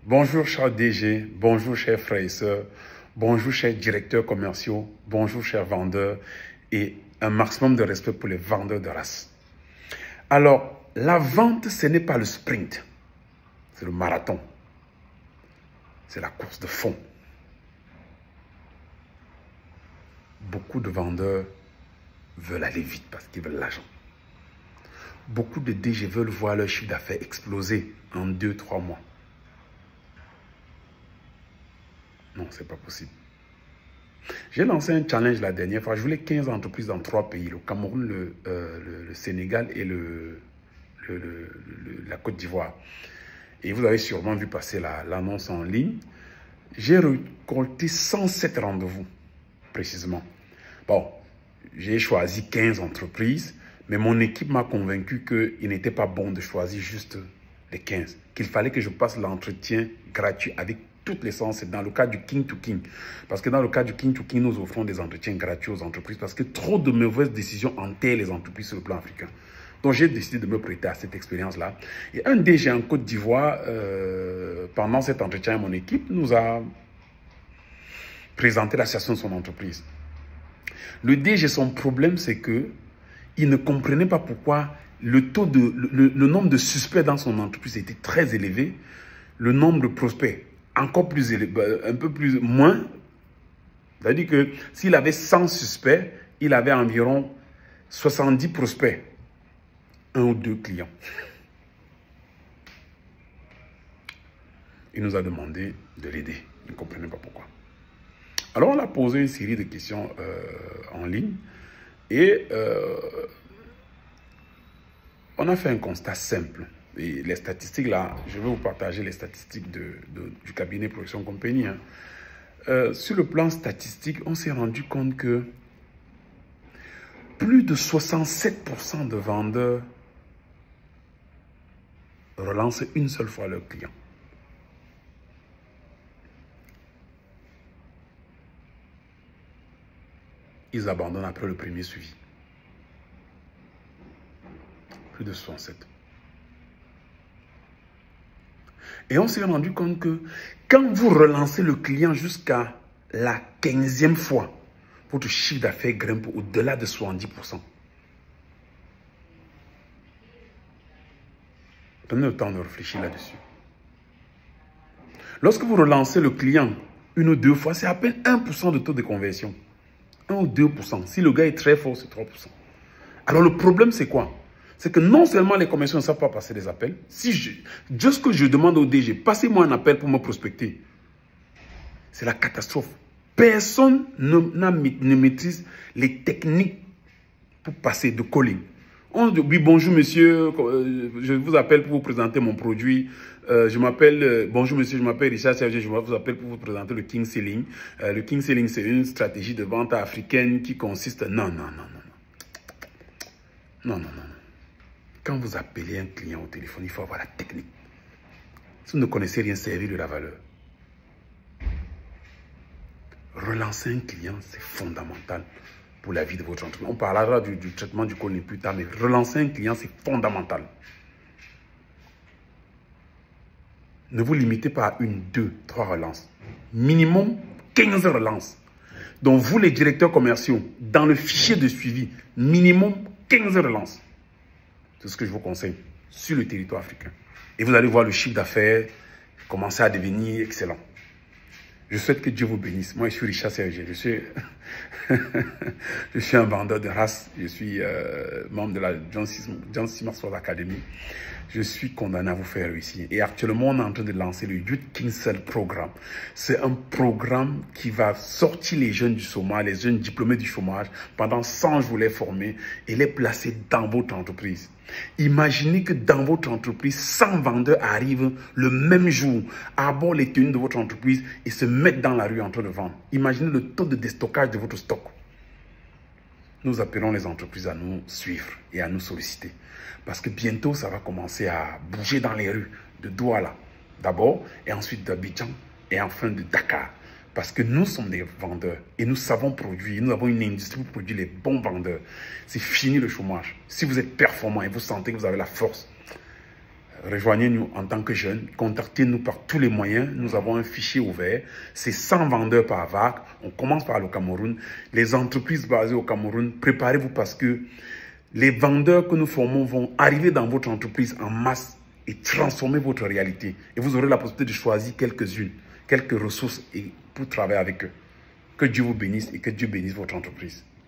Bonjour chers DG, bonjour chers frères et sœurs, bonjour chers directeurs commerciaux, bonjour chers vendeurs et un maximum de respect pour les vendeurs de race. Alors, la vente, ce n'est pas le sprint, c'est le marathon, c'est la course de fond. Beaucoup de vendeurs veulent aller vite parce qu'ils veulent l'argent. Beaucoup de DG veulent voir leur chiffre d'affaires exploser en 2-3 mois. Non, ce n'est pas possible. J'ai lancé un challenge la dernière fois. Je voulais 15 entreprises dans 3 pays, le Cameroun, le Sénégal et la Côte d'Ivoire. Et vous avez sûrement vu passer l'annonce en ligne. J'ai récolté 107 rendez-vous, précisément. Bon, j'ai choisi 15 entreprises, mais mon équipe m'a convaincu qu'il n'était pas bon de choisir juste les 15. Qu'il fallait que je passe l'entretien gratuit avec toutes les sens, dans le cas du King to King. Parce que dans le cas du King to King, nous offrons des entretiens gratuits aux entreprises parce que trop de mauvaises décisions enterrent les entreprises sur le plan africain. Donc j'ai décidé de me prêter à cette expérience-là. Et un DG en Côte d'Ivoire, pendant cet entretien, mon équipe nous a présenté la situation de son entreprise. Le DG, son problème, c'est que il ne comprenait pas pourquoi le nombre de suspects dans son entreprise était très élevé, le nombre de prospects encore plus élevé, un peu plus moins. C'est-à-dire que s'il avait 100 suspects, il avait environ 70 prospects, 1 ou 2 clients. Il nous a demandé de l'aider. Il ne comprenait pas pourquoi. Alors on a posé une série de questions en ligne et on a fait un constat simple. Et les statistiques là, je vais vous partager les statistiques du cabinet Production Compagnie. Sur le plan statistique, on s'est rendu compte que plus de 67% de vendeurs relancent une seule fois leurs clients. Ils abandonnent après le premier suivi. Plus de 67. Et on s'est rendu compte que quand vous relancez le client jusqu'à la 15e fois, votre chiffre d'affaires grimpe au-delà de 70%. Prenez le temps de réfléchir là-dessus. Lorsque vous relancez le client 1 ou 2 fois, c'est à peine 1% de taux de conversion. 1 ou 2%. Si le gars est très fort, c'est 3%. Alors le problème, c'est quoi? C'est que non seulement les commerciaux ne savent pas passer des appels, juste que je demande au DG, passez-moi un appel pour me prospecter. C'est la catastrophe. Personne ne maîtrise les techniques pour passer de calling. On dit, oui, bonjour monsieur, je vous appelle pour vous présenter mon produit. Bonjour monsieur, je m'appelle Richard Serge, je vous appelle pour vous présenter le King Selling. Le King Selling, c'est une stratégie de vente africaine qui consiste... Non. Quand vous appelez un client au téléphone, il faut avoir la technique. Si vous ne connaissez rien, servir de la valeur. Relancer un client, c'est fondamental pour la vie de votre entreprise. On parlera du traitement du contenu plus tard, mais relancer un client, c'est fondamental. Ne vous limitez pas à 1, 2, 3 relances. Minimum 15 relances. Donc vous, les directeurs commerciaux, dans le fichier de suivi, minimum 15 relances. C'est ce que je vous conseille sur le territoire africain. Et vous allez voir le chiffre d'affaires commencer à devenir excellent. Je souhaite que Dieu vous bénisse. Moi, je suis Richard Serge. Je suis un vendeur de race. Je suis membre de la John Simard Academy. Je suis condamné à vous faire réussir. Et actuellement, on est en train de lancer le Youth King Cell Programme. C'est un programme qui va sortir les jeunes du chômage, les jeunes diplômés du chômage, pendant 100 jours les former et les placer dans votre entreprise. Imaginez que dans votre entreprise, 100 vendeurs arrivent le même jour, abordent les tenues de votre entreprise et se mettent dans la rue en train de vendre. Imaginez le taux de déstockage de votre stock. Nous appelons les entreprises à nous suivre et à nous solliciter. Parce que bientôt, ça va commencer à bouger dans les rues de Douala d'abord, et ensuite d'Abidjan, et enfin de Dakar. Parce que nous sommes des vendeurs et nous savons produire. Nous avons une industrie pour produire les bons vendeurs. C'est fini le chômage. Si vous êtes performant et vous sentez que vous avez la force, rejoignez-nous en tant que jeunes, contactez-nous par tous les moyens. Nous avons un fichier ouvert. C'est 100 vendeurs par vague. On commence par le Cameroun. Les entreprises basées au Cameroun, préparez-vous parce que les vendeurs que nous formons vont arriver dans votre entreprise en masse et transformer votre réalité. Et vous aurez la possibilité de choisir quelques-unes, quelques ressources pour travailler avec eux. Que Dieu vous bénisse et que Dieu bénisse votre entreprise.